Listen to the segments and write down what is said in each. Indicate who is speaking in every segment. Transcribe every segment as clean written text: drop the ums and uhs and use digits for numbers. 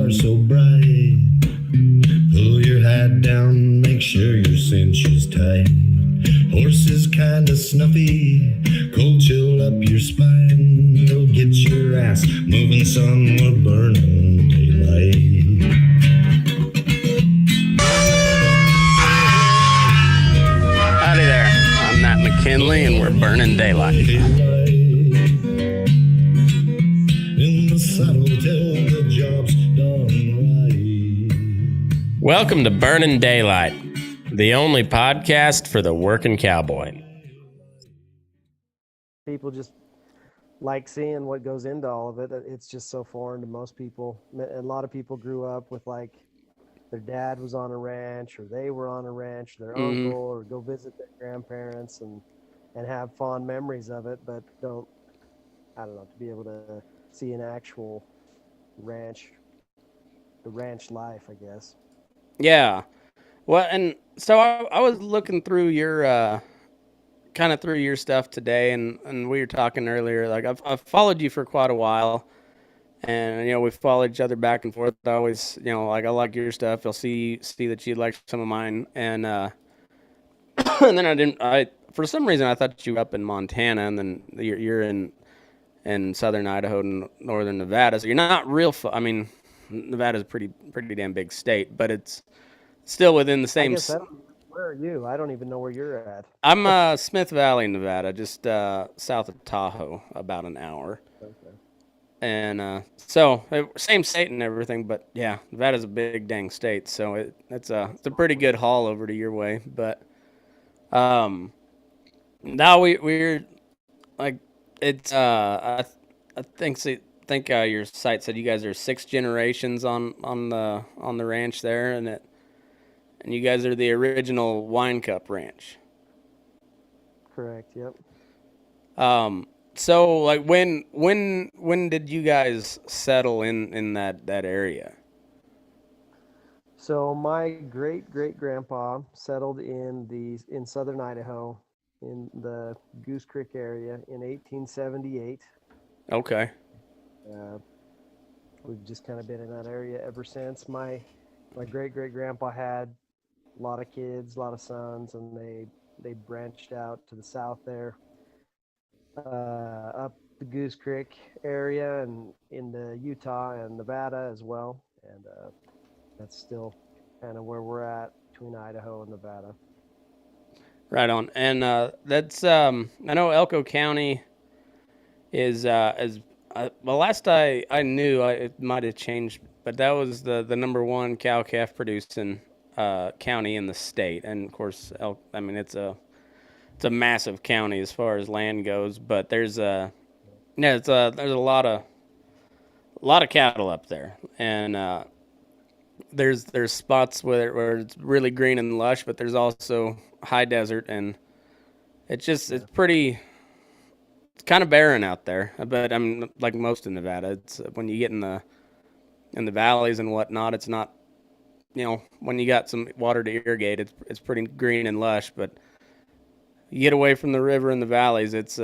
Speaker 1: stars so bright. Pull your hat down, make sure your cinch is tight. Horses kinda snuffy, cold chill up your spine. Go get your ass moving, son, we're burning daylight.
Speaker 2: Howdy there, I'm Matt McKinley and we're burning daylight.
Speaker 1: In the saddle till the job's done right.
Speaker 2: Welcome to Burning Daylight, the only podcast for the working cowboy.
Speaker 3: People just like seeing what goes into all of it. It's just so foreign to most people. A lot of people grew up with like their dad was on a ranch, or they were on a ranch, their uncle, or go visit their grandparents and have fond memories of it, but to be able to see an actual ranch, the ranch life, I guess.
Speaker 2: Yeah. Well, and so I was looking through your kind of through your stuff today, and we were talking earlier. Like I've followed you for quite a while, and we followed each other back and forth. I always like I like your stuff. You'll see that you like some of mine, and and then I for some reason I thought you were up in Montana, and then you're in southern Idaho and northern Nevada. So you're not real. I mean, Nevada's a pretty damn big state, but it's still within the same.
Speaker 3: Where are you? I don't even know where you're at.
Speaker 2: I'm Smith Valley, Nevada, just south of Tahoe, about an hour.
Speaker 3: Okay.
Speaker 2: And so same state and everything, but yeah, Nevada's a big dang state, so it's a pretty good haul over to your way. But now we're like it's I think your site said you guys are 6 generations on the ranch there, and you guys are the original Wine Cup Ranch.
Speaker 3: Correct. Yep.
Speaker 2: So like when did you guys settle in that area?
Speaker 3: So my great grandpa settled in southern Idaho in the Goose Creek area in 1878.
Speaker 2: Okay.
Speaker 3: We've just kind of been in that area ever since. My great grandpa had a lot of kids, a lot of sons, and they branched out to the south there, up the Goose Creek area and into Utah and Nevada as well. And that's still kind of where we're at between Idaho and Nevada.
Speaker 2: Right on. And that's I know Elko County is well, last I knew, it might have changed, but that was the number one cow calf producing county in the state. And of course, it's a massive county as far as land goes, but there's a lot of cattle up there, and there's spots where it's really green and lush, but there's also high desert, and it's kind of barren out there. But I'm like most of Nevada. It's when you get in the valleys and whatnot, it's not, when you got some water to irrigate, it's pretty green and lush. But you get away from the river and the valleys, it's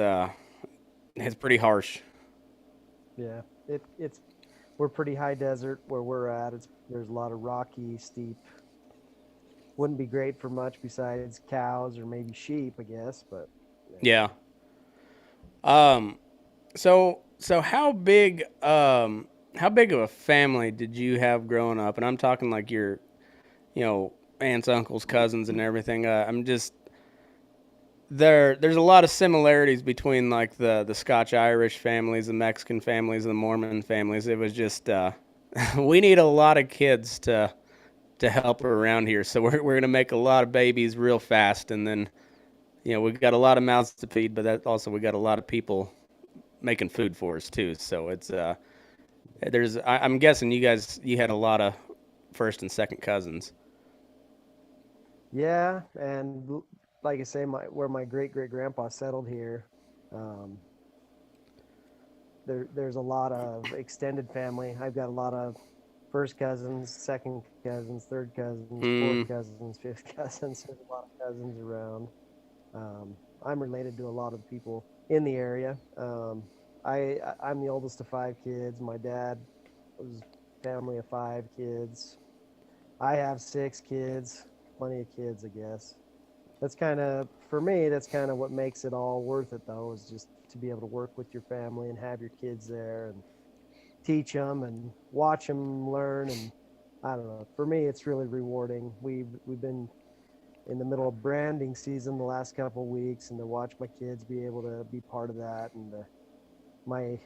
Speaker 2: pretty harsh.
Speaker 3: Yeah, we're pretty high desert where we're at. There's a lot of rocky, steep. Wouldn't be great for much besides cows or maybe sheep, I guess. But
Speaker 2: yeah. So how big of a family did you have growing up? And I'm talking like your, aunts, uncles, cousins, and everything. I'm just there's a lot of similarities between like the Scotch-Irish families, the Mexican families, the Mormon families. It was just we need a lot of kids to help around here, so we're gonna make a lot of babies real fast, and then we've got a lot of mouths to feed, but that also we got a lot of people making food for us too. So it's I'm guessing you had a lot of first and second cousins.
Speaker 3: Yeah, and like I say, where my great grandpa settled here, there's a lot of extended family. I've got a lot of first cousins, second cousins, third cousins, fourth cousins, fifth cousins. There's a lot of cousins around. I'm related to a lot of people in the area. I'm the oldest of 5 kids. My dad was family of 5 kids. I have 6 kids, plenty of kids, I guess. That's kind of, for me, that's kind of what makes it all worth it, though, is just to be able to work with your family and have your kids there and teach them and watch them learn. And I don't know, for me, it's really rewarding. We've been in the middle of branding season the last couple of weeks, and to watch my kids be able to be part of that, and my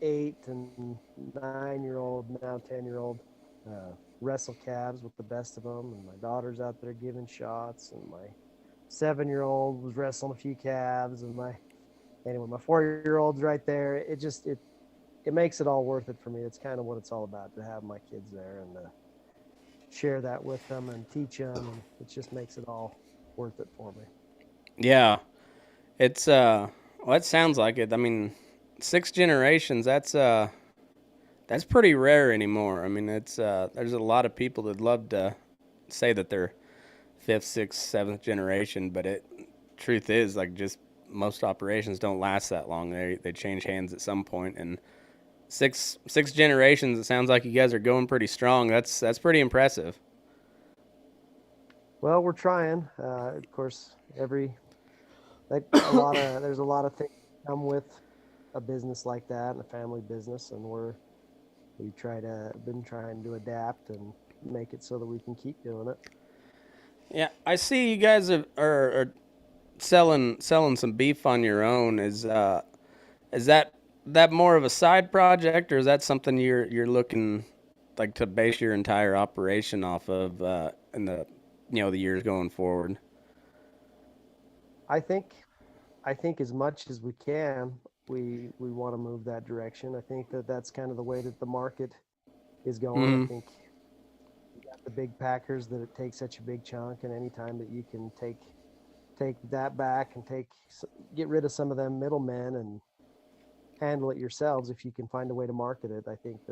Speaker 3: 8 and 9-year-old, now 10-year-old, wrestle calves with the best of them, and my daughter's out there giving shots, and my 7-year-old was wrestling a few calves, and my 4-year-old's right there. It makes it all worth it for me. It's kind of what it's all about, to have my kids there and share that with them and teach them, and it just makes it all worth it for me.
Speaker 2: Yeah, it's well, it sounds like it. I mean, 6 generations. That's pretty rare anymore. I mean, it's there's a lot of people that love to say that they're 5th, 6th, 7th generation, but truth is, like, just most operations don't last that long. They change hands at some point, and six generations. It sounds like you guys are going pretty strong. That's pretty impressive.
Speaker 3: Well, we're trying. Of course, there's a lot of things that come with a business like that, and a family business, and been trying to adapt and make it so that we can keep doing it.
Speaker 2: Yeah, I see you guys are selling some beef on your own. Is that more of a side project, or is that something you're looking like to base your entire operation off of in the the years going forward?
Speaker 3: I think as much as we can, we want to move that direction. I think that's kind of the way that the market is going.
Speaker 2: Mm-hmm.
Speaker 3: I think you got the big packers that it takes such a big chunk, and anytime that you can take that back and get rid of some of them middlemen and handle it yourselves, if you can find a way to market it, I think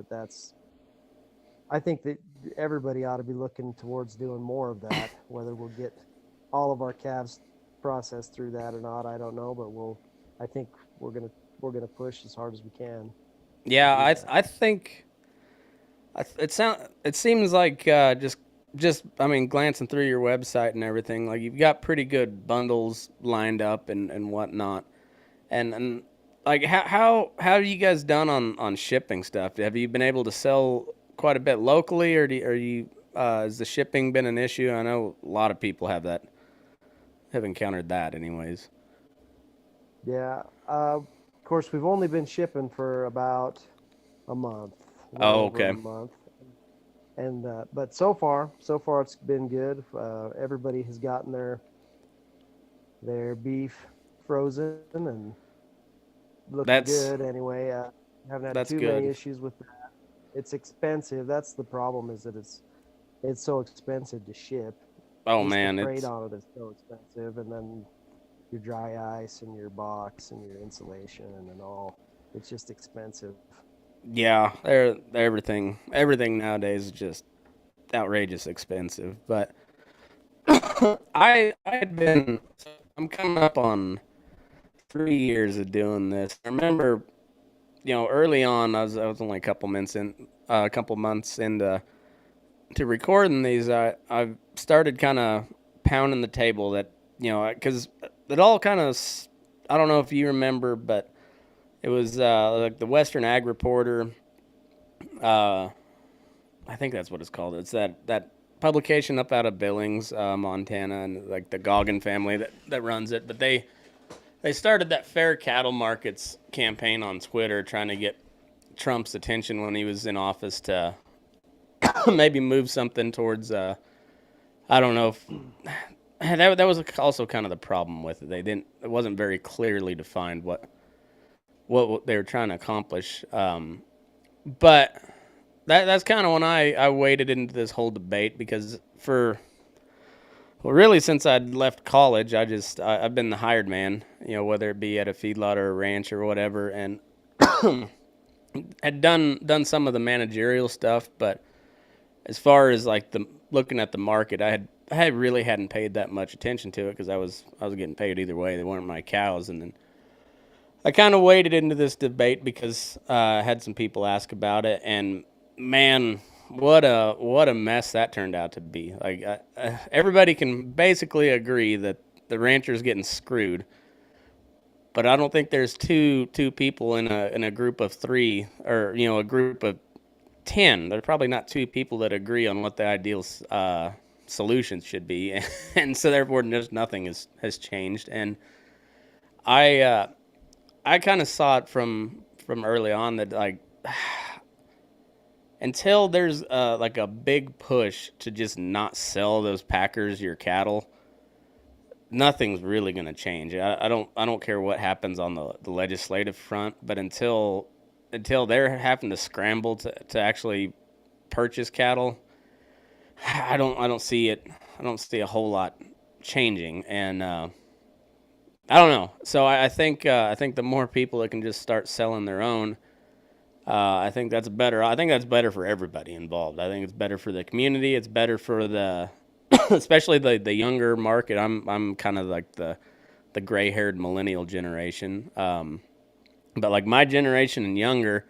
Speaker 3: that everybody ought to be looking towards doing more of that. Whether we'll get all of our calves processed through that or not, I don't know, but I think we're gonna push as hard as we can.
Speaker 2: Yeah, I think it seems like just I mean, glancing through your website and everything, like, you've got pretty good bundles lined up and whatnot, and like, how have you guys done on shipping stuff? Have you been able to sell quite a bit locally, or has the shipping been an issue? I know a lot of people have encountered that anyways.
Speaker 3: Yeah. Of course, we've only been shipping for about a month.
Speaker 2: Oh, okay.
Speaker 3: A month. And but so far it's been good. Everybody has gotten their beef frozen and looking good anyway. Haven't had too many issues with that. It's expensive. That's the problem, is that it's so expensive to ship.
Speaker 2: Oh,
Speaker 3: Just
Speaker 2: man,
Speaker 3: the freight on it is so expensive, and then your dry ice and your box and your insulation and all. It's just expensive.
Speaker 2: Yeah, everything nowadays is just outrageous expensive. But I'm coming up on 3 years of doing this. I remember, early on, I was only a couple months into recording these. I started kind of pounding the table that, because it all kind of, I don't know if you remember, but it was like the Western Ag Reporter. I think that's what it's called. It's that publication up out of Billings, Montana, and like the Goggin family that runs it. But they started that Fair Cattle Markets campaign on Twitter, trying to get Trump's attention when he was in office to maybe move something towards. I don't know if that was also kind of the problem with it. It wasn't very clearly defined what they were trying to accomplish. But that's kind of when I waded into this whole debate, because really since I'd left college, I've been the hired man, whether it be at a feedlot or a ranch or whatever, and had done some of the managerial stuff. But as far as like looking at the market, I really hadn't paid that much attention to it, because I was getting paid either way. They weren't my cows. And then I kind of waded into this debate because I had some people ask about it, and Man, what a mess that turned out to be. Like everybody can basically agree that the rancher's getting screwed, but I don't think there's two people in a group of three, or a group of 10. There's probably not two people that agree on what the ideal solutions should be, and so therefore just nothing has changed. And I uh, I kind of saw it from early on that, like, until there's like a big push to just not sell those packers your cattle, nothing's really going to change. I don't care what happens on the legislative front, but until they're having to scramble to actually purchase cattle, I don't see it. I don't see a whole lot changing, and I don't know. So I think the more people that can just start selling their own, I think that's better. I think that's better for everybody involved. I think it's better for the community. It's better for the especially the younger market. I'm kind of like the gray haired millennial generation. But like my generation and younger,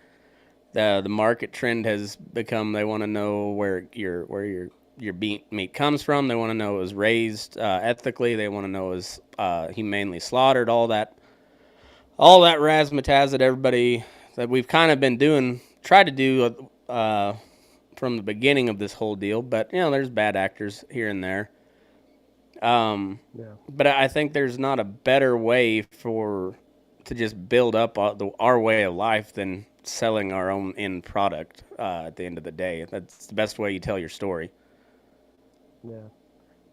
Speaker 2: the market trend has become, they want to know where your meat comes from. They want to know it was raised ethically. They want to know it was humanely slaughtered. All that razzmatazz that everybody, that we've kind of been tried to do from the beginning of this whole deal. But there's bad actors here and there.
Speaker 3: Yeah.
Speaker 2: But I think there's not a better way to just build up our way of life than selling our own end product. At the end of the day, that's the best way you tell your story.
Speaker 3: Yeah.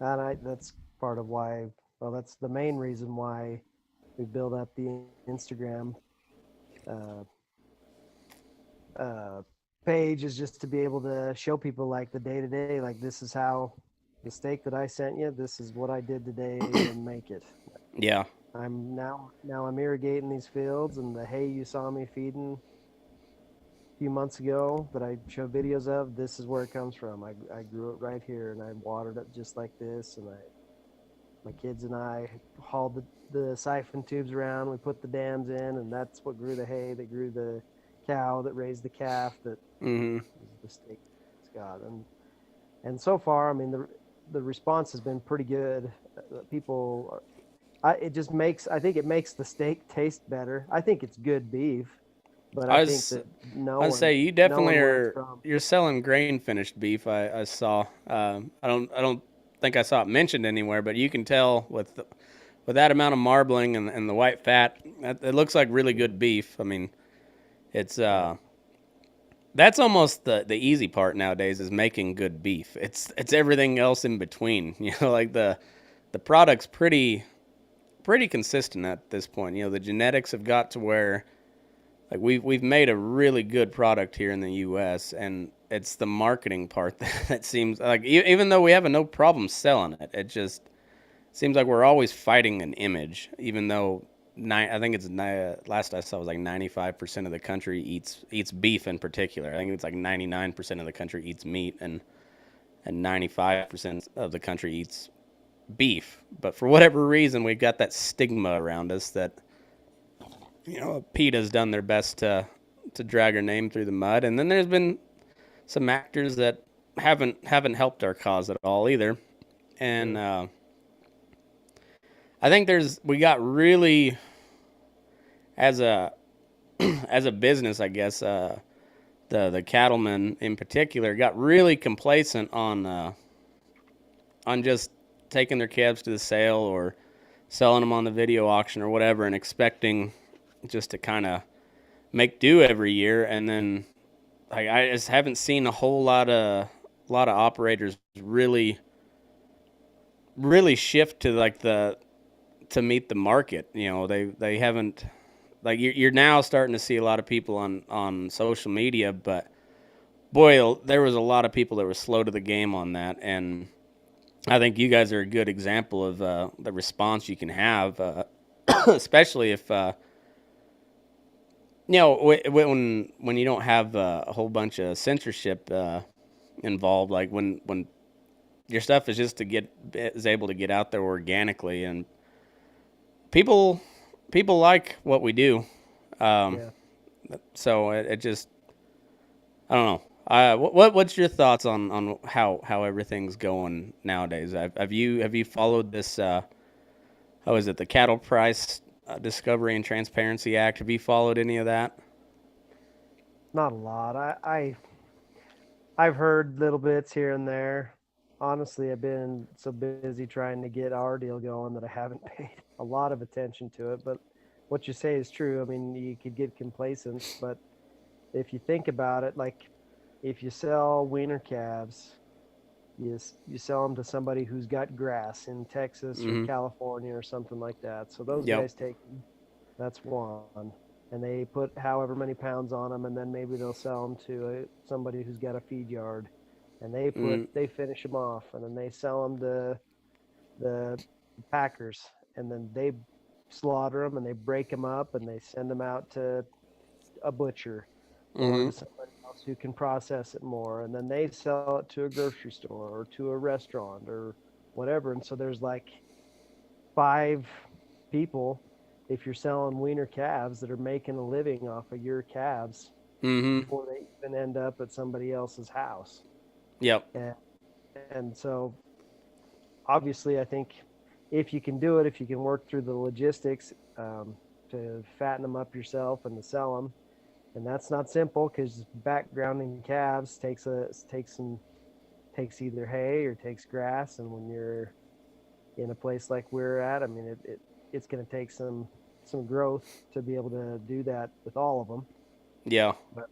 Speaker 3: And that's part of why, well, that's the main reason why we build up the Instagram uh, uh, page, is just to be able to show people like the day to day, like this is how the steak that I sent you, this is what I did today to make it.
Speaker 2: Yeah.
Speaker 3: I'm irrigating these fields, and the hay you saw me feeding a few months ago that I show videos of, this is where it comes from. I grew it right here, and I watered it just like this, and my kids and I hauled the siphon tubes around. We put the dams in, and that's what grew the hay that grew the cow that raised the calf that
Speaker 2: Mm-hmm.
Speaker 3: is the steak it's got. And so far, I mean, the response has been pretty good. People, I think it makes the steak taste better. I think it's good beef, but I
Speaker 2: I
Speaker 3: think
Speaker 2: was
Speaker 3: that
Speaker 2: I'd say you definitely
Speaker 3: where it's from.
Speaker 2: you're selling grain finished beef. I saw. I don't think I saw it mentioned anywhere, but you can tell with that amount of marbling and the white fat, it looks like really good beef. I mean, it's that's almost the easy part nowadays, is making good beef. It's everything else in between. Like the product's pretty consistent at this point. The genetics have got to where, like, we've made a really good product here in the U.S., and it's the marketing part that seems like, even though we have no problem selling it, it just seems like we're always fighting an image. Even though I think it's last I saw was like 95% of the country eats beef in particular. I think it's like 99% of the country eats meat, and 95% of the country eats beef. But for whatever reason, we've got that stigma around us that PETA's done their best to drag her name through the mud, and then there's been some actors that haven't helped our cause at all either. And I think we got really, as a as a business, I guess, the cattlemen in particular got really complacent on just taking their calves to the sale or selling them on the video auction or whatever, and expecting just to kind of make do every year. And then, like, I just haven't seen a whole lot of operators really shift to like to meet the market. They haven't, like, you're now starting to see a lot of people on social media, but boy, there was a lot of people that were slow to the game on that. And I think you guys are a good example of the response you can have, especially if when you don't have a whole bunch of censorship involved, like when your stuff is just is able to get out there organically, and people like what we do. Um,
Speaker 3: Yeah.
Speaker 2: so it just, I don't know. What's your thoughts on how everything's going nowadays? Have you followed this? How is it? The Cattle Price Discovery and Transparency Act. Have you followed any of that?
Speaker 3: Not a lot. I've heard little bits here and there. Honestly, I've been so busy trying to get our deal going that I haven't paid a lot of attention to it. But what you say is true. I mean, you could get complacent, but if you think about it, like if you sell wiener calves, you sell them to somebody who's got grass in Texas or
Speaker 2: Mm-hmm.
Speaker 3: California or something like that. So those
Speaker 2: Yep.
Speaker 3: guys take them. That's one. And they put however many pounds on them, and then maybe they'll sell them to somebody who's got a feed yard, and
Speaker 2: Mm,
Speaker 3: they finish them off, and then they sell them to the packers, and then they slaughter them and they break them up and they send them out to a butcher or
Speaker 2: mm-hmm.
Speaker 3: to somebody else who can process it more, and then they sell it to a grocery store or to a restaurant or whatever. And so there's like 5 people, if you're selling wiener calves, that are making a living off of your calves
Speaker 2: Mm-hmm.
Speaker 3: before they even end up at somebody else's house.
Speaker 2: Yep.
Speaker 3: And so obviously, I think if you can do it, if you can work through the logistics to fatten them up yourself and to sell them, and that's not simple because backgrounding calves takes either hay or takes grass, and when you're in a place like we're at, I mean, it's going to take some growth to be able to do that with all of them.
Speaker 2: Yeah.
Speaker 3: But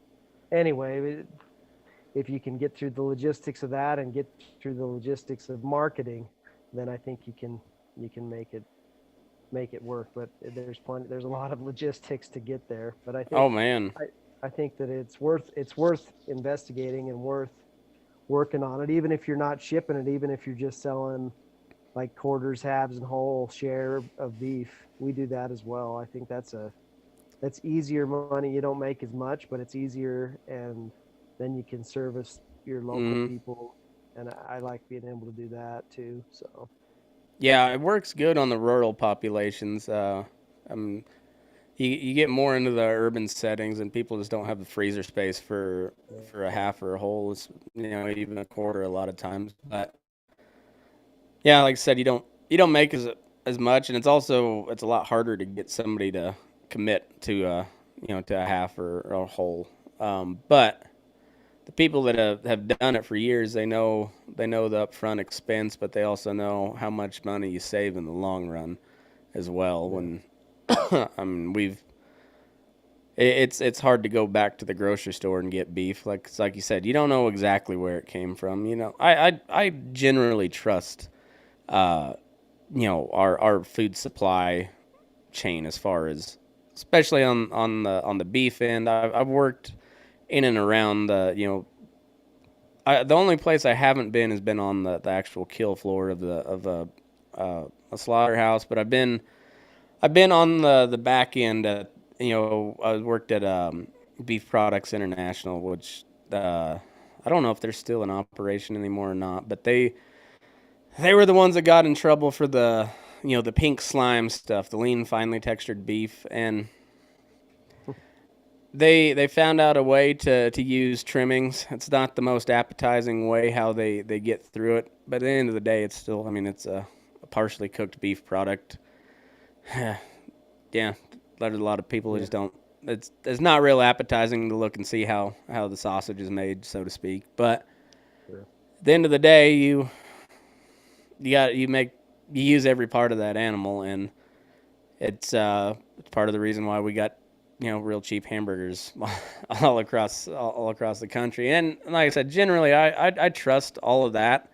Speaker 3: anyway, if you can get through the logistics of that and get through the logistics of marketing, then I think you can make it work. But there's a lot of logistics to get there. But
Speaker 2: Oh man.
Speaker 3: I think that it's worth investigating and worth working on it, even if you're not shipping it, even if you're just selling like quarters, halves, and whole share of beef. We do that as well. I think that's easier money. You don't make as much, but it's easier, and then you can service your local
Speaker 2: Mm-hmm.
Speaker 3: people. And I like being able to do that too. So
Speaker 2: Yeah, it works good on the rural populations. Um, you get more into the urban settings, and people just don't have the freezer space for a half or a whole, even a quarter a lot of times. But yeah, like I said, you don't make as much, and it's a lot harder to get somebody to commit to a half or a whole. But the people that have done it for years, they know the upfront expense, but they also know how much money you save in the long run as well.
Speaker 3: yeah,
Speaker 2: When I mean, it's hard to go back to the grocery store and get beef. Like it's like you said, you don't know exactly where it came from. I generally trust uh, our food supply chain as far as, especially on the beef end. I've worked in and around the only place I haven't been has been on the actual kill floor of a slaughterhouse, but I've been on the back end at, I worked at Beef Products International, which I don't know if they're still in operation anymore or not, but they were the ones that got in trouble for the pink slime stuff, the lean finely textured beef, and they found out a way to use trimmings. It's not the most appetizing way how they get through it, but at the end of the day, it's still, I mean, it's a partially cooked beef product. Yeah, there's a lot of people who
Speaker 3: yeah,
Speaker 2: just don't. It's not real appetizing to look and see how the sausage is made, so to speak. But
Speaker 3: sure,
Speaker 2: at the end of the day, you use every part of that animal, and it's part of the reason why we got real cheap hamburgers all across the country. And like I said, generally I trust all of that.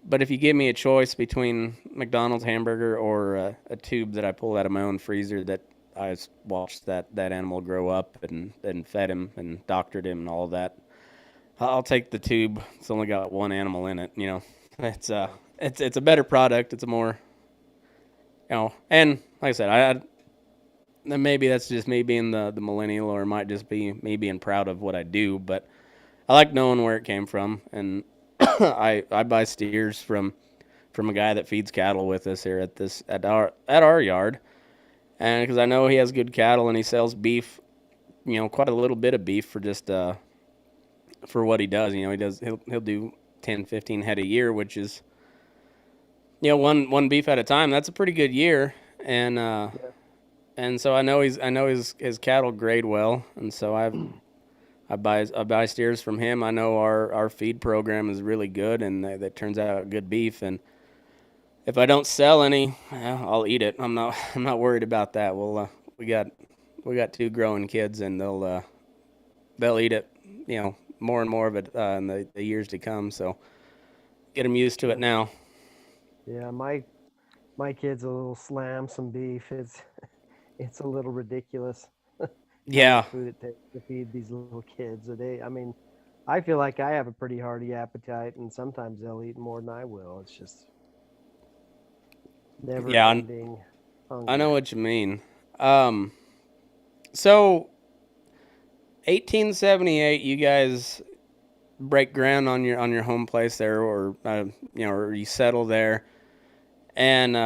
Speaker 2: But if you give me a choice between McDonald's hamburger or a tube that I pull out of my own freezer that I watched that animal grow up and fed him and doctored him and all of that, I'll take the tube. It's only got one animal in it. It's
Speaker 3: yeah,
Speaker 2: it's a better product. It's a more, and like I said, I then maybe that's just me being the millennial, or it might just be me being proud of what I do. But I like knowing where it came from, and I buy steers from a guy that feeds cattle with us here at our yard, and because I know he has good cattle and he sells beef, quite a little bit of beef for just for what he does. You know, he'll do 10, 15 head a year, which is, you know, one beef at a time. That's a pretty good year,
Speaker 3: Yeah.
Speaker 2: and so I know his cattle grade well, and so I buy steers from him. I know our feed program is really good, and that turns out good beef. And if I don't sell any, well, I'll eat it. I'm not worried about that. We got we got two growing kids, and they'll eat it. You know, more and more of it in the years to come. So get them used to it
Speaker 3: Yeah.
Speaker 2: now.
Speaker 3: Yeah. My kids will slam some beef. It's a little ridiculous how much
Speaker 2: Yeah,
Speaker 3: food it takes to feed these little kids a day. I mean, I feel like I have a pretty hearty appetite, and sometimes they'll eat more than I will. It's just never
Speaker 2: yeah,
Speaker 3: ending
Speaker 2: I know
Speaker 3: hunger.
Speaker 2: what you mean. Um, so 1878, you guys break ground on your home place there, or you know, or you settle there, and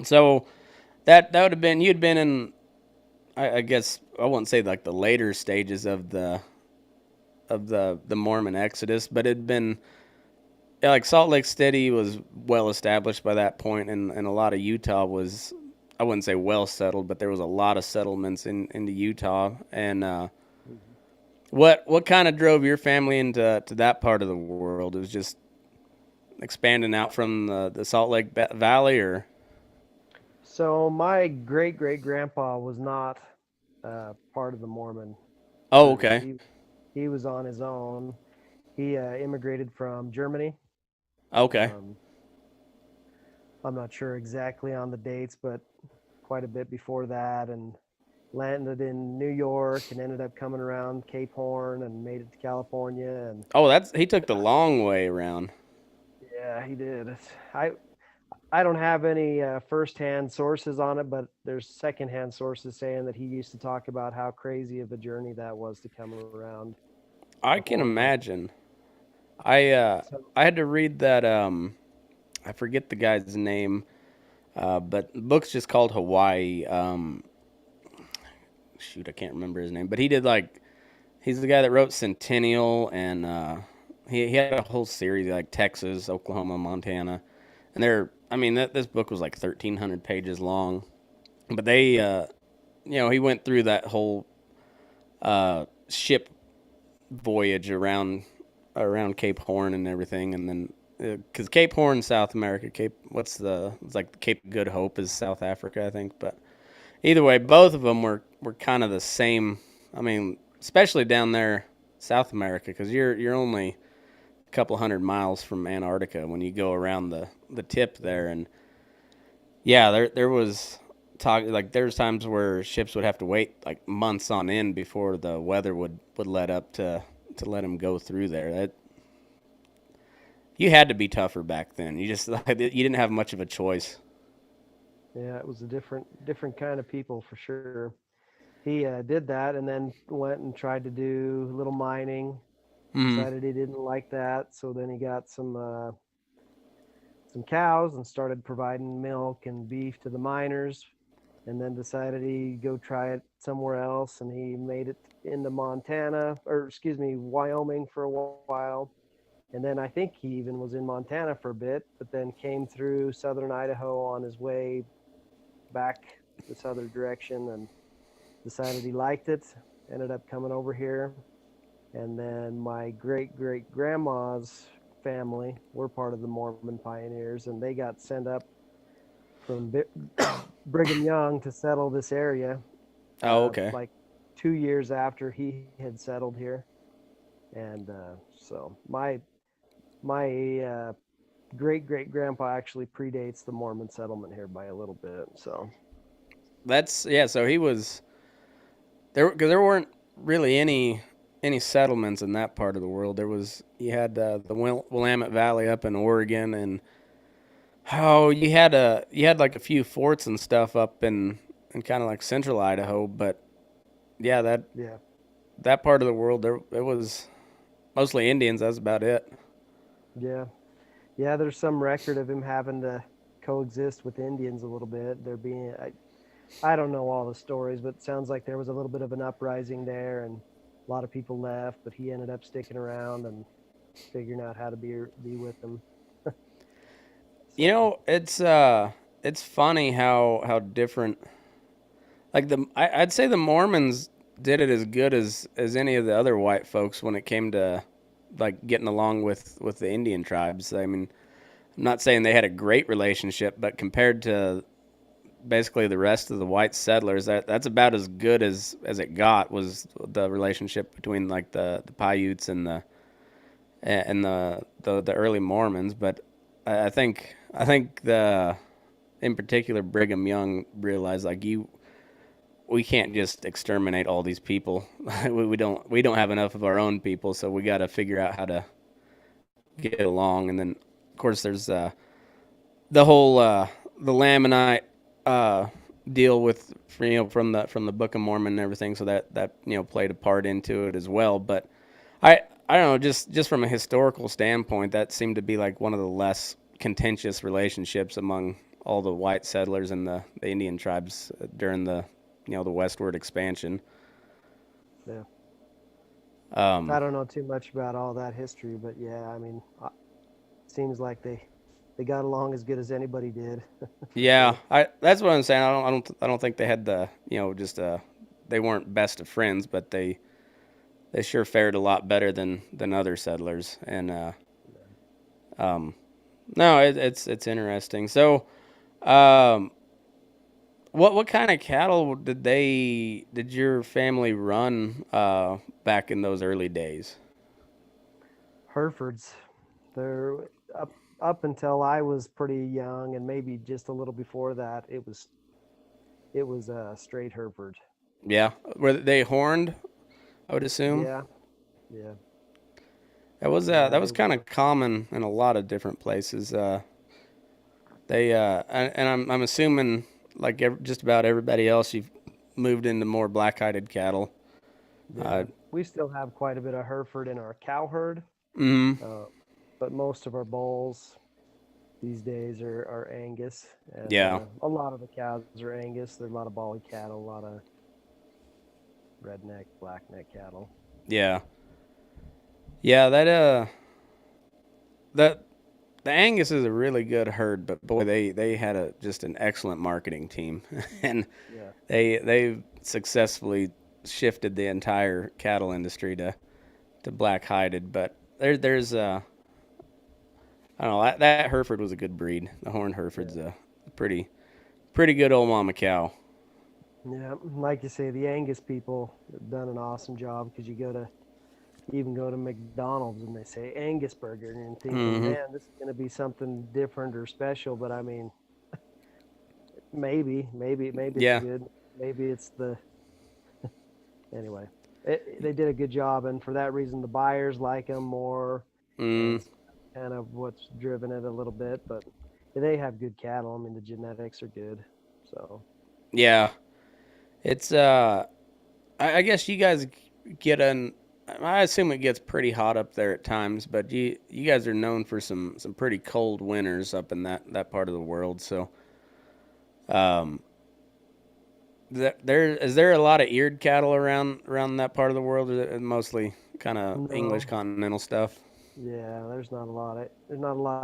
Speaker 2: so that would have been you'd been in, I guess I wouldn't say like the later stages of the Mormon Exodus, but it'd been, yeah, like Salt Lake City was well established by that point, and a lot of Utah was, I wouldn't say well settled, but there was a lot of settlements into Utah. And
Speaker 3: Mhm.
Speaker 2: what kind of drove your family into to that part of the world? It was just expanding out from the Salt Lake Valley, or
Speaker 3: So my great great grandpa was not part of the Mormon
Speaker 2: oh,
Speaker 3: group.
Speaker 2: okay,
Speaker 3: He was on his own. He immigrated from Germany.
Speaker 2: okay,
Speaker 3: Um, I'm not sure exactly on the dates, but quite a bit before that, and landed in New York and ended up coming around Cape Horn and made it to California. And
Speaker 2: oh, that's he took the long way around.
Speaker 3: yeah, he did. I I don't have any firsthand sources on it, but there's secondhand sources saying that he used to talk about how crazy of a journey that was to come around
Speaker 2: I
Speaker 3: the
Speaker 2: can
Speaker 3: horn.
Speaker 2: imagine. I uh,
Speaker 3: So
Speaker 2: I had to read that. I forget the guy's name, but the book's just called Hawaii. Shoot, I can't remember his name, but he did like he's the guy that wrote Centennial, and he had a whole series like Texas, Oklahoma, Montana, and they're, I mean, this book was like 1,300 pages long, but they you know, he went through that whole ship voyage around Cape Horn and everything, and then because Cape Horn, South America, Cape, it's like Cape Good Hope is South Africa, I think. But either way, both of them were kind of the same. I mean, especially down there, South America, because you're only a couple hundred miles from Antarctica when you go around the tip
Speaker 3: yeah,
Speaker 2: there, and yeah, there was talk like there's times where ships would have to wait like months on end before the weather would let up to let them go through there. That you had to be tougher back then. You just you didn't have much of a choice.
Speaker 3: yeah, it was a different kind of people for sure. He did that and then went and tried to do a little mining.
Speaker 2: Mm.
Speaker 3: Decided he didn't like that, so then he got some cows and started providing milk and beef to the miners. And then decided he'd go try it somewhere else, and he made it into Montana, or excuse me, Wyoming for a while. And then I think he even was in Montana for a bit, but then came through southern Idaho on his way back this other direction and decided he liked it. Ended up coming over here. And then my great great grandma's family were part of the Mormon pioneers, and they got sent up from Brigham Young to settle this area
Speaker 2: Oh, okay.
Speaker 3: like 2 years after he had settled here. And so my great great grandpa actually predates the Mormon settlement here by a little bit. So
Speaker 2: That's yeah. So he was there because there weren't really any settlements in that part of the world. There was you had the Willamette Valley up in Oregon, and oh, you had like a few forts and stuff up in kind of like central Idaho, but yeah,
Speaker 3: yeah,
Speaker 2: that part of the world there it was mostly Indians. That's about it.
Speaker 3: yeah, yeah. There's some record of him having to coexist with Indians a little bit. There being I don't know all the stories, but it sounds like there was a little bit of an uprising there, and A lot of people left, but he ended up sticking around and figuring out how to be with them.
Speaker 2: You
Speaker 3: So
Speaker 2: know, it's funny how different. Like I'd say the Mormons did it as good as any of the other white folks when it came to like getting along with the Indian tribes. I mean, I'm not saying they had a great relationship, but compared to basically the rest of the white settlers, that's about as good as it got was the relationship between like the Paiutes and the early Mormons. But I think the in particular Brigham Young realized like we can't just exterminate all these people. We don't have enough of our own people, so we got to figure out how to get along. And then of course there's the whole the Lamanite uh, deal with from the Book of Mormon and everything. So that played a part into it as well. But I don't know, just from a historical standpoint, that seemed to be like one of the less contentious relationships among all the white settlers and the Indian tribes during the westward expansion.
Speaker 3: yeah, I
Speaker 2: Um,
Speaker 3: don't know too much about all that history, but yeah, I mean, seems like they got along as good as anybody did, for
Speaker 2: yeah,
Speaker 3: sure.
Speaker 2: that's what I'm saying. I don't think they had just they weren't best of friends, but they sure fared a lot better than other settlers. And um, no, it's interesting. So, um, what kind of cattle did your family run back in those early days?
Speaker 3: Herefords, they're up until I was pretty young, and maybe just a little before that, it was a straight Hereford.
Speaker 2: Yeah, were they horned? I would assume
Speaker 3: Yeah, yeah,
Speaker 2: that
Speaker 3: yeah.
Speaker 2: was
Speaker 3: They
Speaker 2: kind
Speaker 3: were.
Speaker 2: of common in a lot of different places. They and I'm assuming like just about everybody else, you've moved into more black-hided cattle.
Speaker 3: Yeah,
Speaker 2: Uh,
Speaker 3: we still have quite a bit of Hereford in our cow herd,
Speaker 2: mm,
Speaker 3: uh, but most of our bulls these days are Angus, and
Speaker 2: yeah,
Speaker 3: a lot of the cows are Angus. There's a lot of Bolly cattle, a lot of redneck, blackneck cattle.
Speaker 2: yeah, yeah. That the Angus is a really good herd, but boy, they had a just an excellent marketing team, and
Speaker 3: Yeah,
Speaker 2: they successfully shifted the entire cattle industry to black hided. But there's I don't know, that Hereford was a good breed. The horned Hereford's
Speaker 3: yeah,
Speaker 2: a pretty good old mama cow.
Speaker 3: yeah. Like you say, the Angus people have done an awesome job because you even go to McDonald's and they say Angus burger, and you're thinking,
Speaker 2: Mm-hmm.
Speaker 3: man, this is going to be something different or special. But I mean, maybe it's
Speaker 2: Yeah.
Speaker 3: good. Maybe it's the anyway. They did a good job, and for that reason, the buyers like them more,
Speaker 2: Mm,
Speaker 3: and so that's kind of what's driven it a little bit. But they have good cattle. I mean, the genetics are good. So
Speaker 2: yeah. It's I guess you guys get an. I assume it gets pretty hot up there at times, but you guys are known for some pretty cold winters up in that part of the world. So, um, there is there a lot of eared cattle around that part of the world, or is it mostly kind of English
Speaker 3: no,
Speaker 2: continental stuff?
Speaker 3: yeah, there's not a lot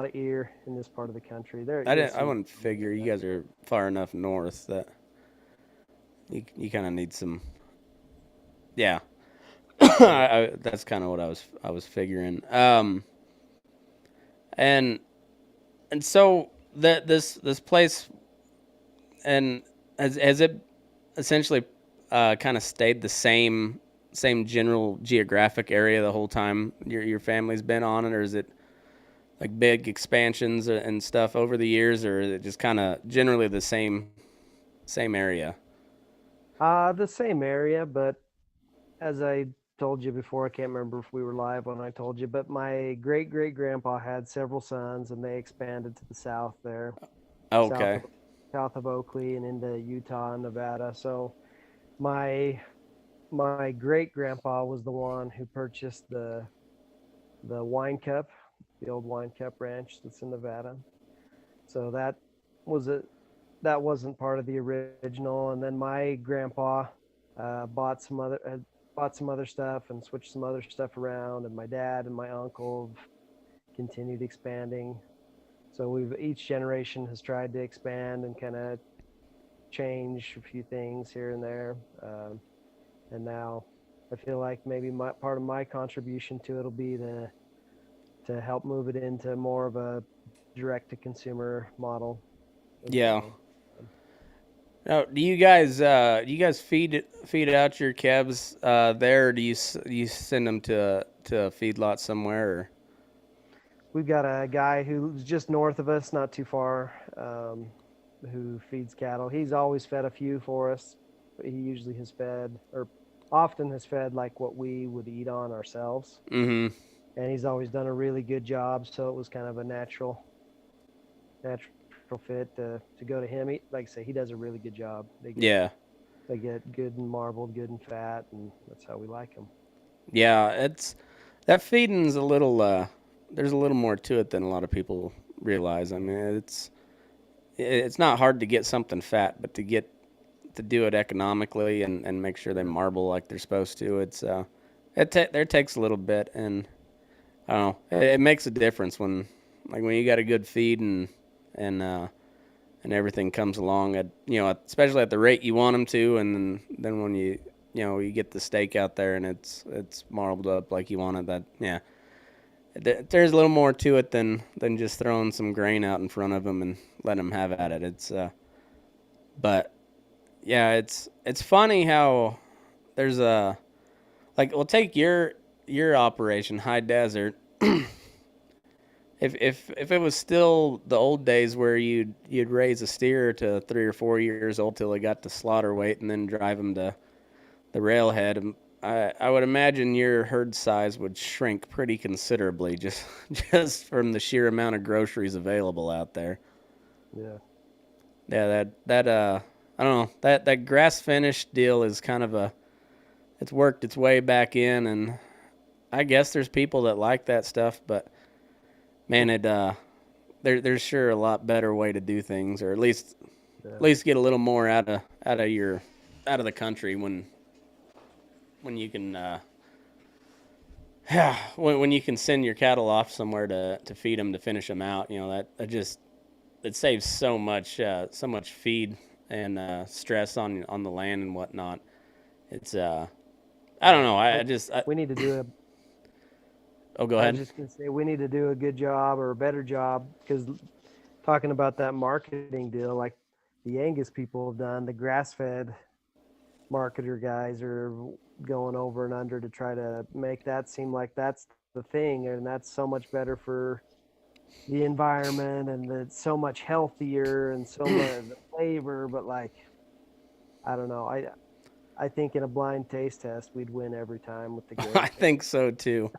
Speaker 3: of ear in this part of the country. There
Speaker 2: I
Speaker 3: you'll
Speaker 2: didn't. I
Speaker 3: see
Speaker 2: wouldn't figure you
Speaker 3: that,
Speaker 2: guys
Speaker 3: but
Speaker 2: are far enough north that you kind of need some. Yeah,
Speaker 3: yeah.
Speaker 2: that's kind of what I was figuring. And and so that this place and has it essentially kind of stayed the same general geographic area the whole time your family's been on it, or is it like big expansions and stuff over the years, or is it just kind of generally the same area?
Speaker 3: The same area, but as I told you before, I can't remember if we were live when I told you, but my great great grandpa had several sons, and they expanded to the south there, south
Speaker 2: Okay.
Speaker 3: of south of Oakley and into Utah and Nevada. So my my great grandpa was the one who purchased the Wine Cup, the old Wine Cup Ranch that's in Nevada. So was a that wasn't part of the original. And then my grandpa bought some other. bought some other stuff and switched some other stuff around, and my dad and my uncle have continued expanding. So we've each generation has tried to expand and kind of change a few things here and there. And now I feel like maybe part of my contribution to it will be to help move it into more of a direct to consumer model. And
Speaker 2: Yeah.
Speaker 3: so,
Speaker 2: Now, do you guys feed out your calves there, or do you send them to a feedlot somewhere? Or?
Speaker 3: we've got a guy who's just north of us, not too far, who feeds cattle. He's always fed a few for us. But he usually has fed, or often has fed, like what we would eat on ourselves.
Speaker 2: Mm-hmm.
Speaker 3: And he's always done a really good job. So it was kind of a natural fit to go to him. Like I say, he does a really good job.
Speaker 2: Yeah.
Speaker 3: They get good and marbled, good and fat, and that's how we like them.
Speaker 2: Yeah. That feeding's a little. There's a little more to it than a lot of people realize. I mean, it's not hard to get something fat, but to do it economically and make sure they marble like they're supposed to, there takes a little bit, and I don't know. It makes a difference when you got a good feed and and everything comes along at especially at the rate you want them to, and then when you get the steak out there and it's marbled up like you want it. There's a little more to it than just throwing some grain out in front of them and letting them have at it. But yeah, it's funny how there's we'll take your operation, High Desert. If it was still the old days where you'd raise a steer to 3 or 4 years old till they got to slaughter weight and then drive them to the railhead, I would imagine your herd size would shrink pretty considerably just from the sheer amount of groceries available out there.
Speaker 3: Yeah.
Speaker 2: Yeah, that I don't know, that grass finished deal is kind of it's worked its way back in, and I guess there's people that like that stuff, but man, there's sure a lot better way to do things, or at least get a little more out of the country when you can when you can send your cattle off somewhere to feed them, to finish them out. That just it saves so much feed and stress on the land and whatnot. It's I don't know.
Speaker 3: We need to do
Speaker 2: Oh, go
Speaker 3: I
Speaker 2: ahead.
Speaker 3: was just going to say we need to do a good job or a better job, because talking about that marketing deal, like the Angus people have done, the grass-fed marketer guys are going over and under to try to make that seem like that's the thing, and that's so much better for the environment, and it's so much healthier and so much the flavor. But like, I don't know. I think in a blind taste test we'd win every time with the
Speaker 2: I
Speaker 3: grass.
Speaker 2: think so too.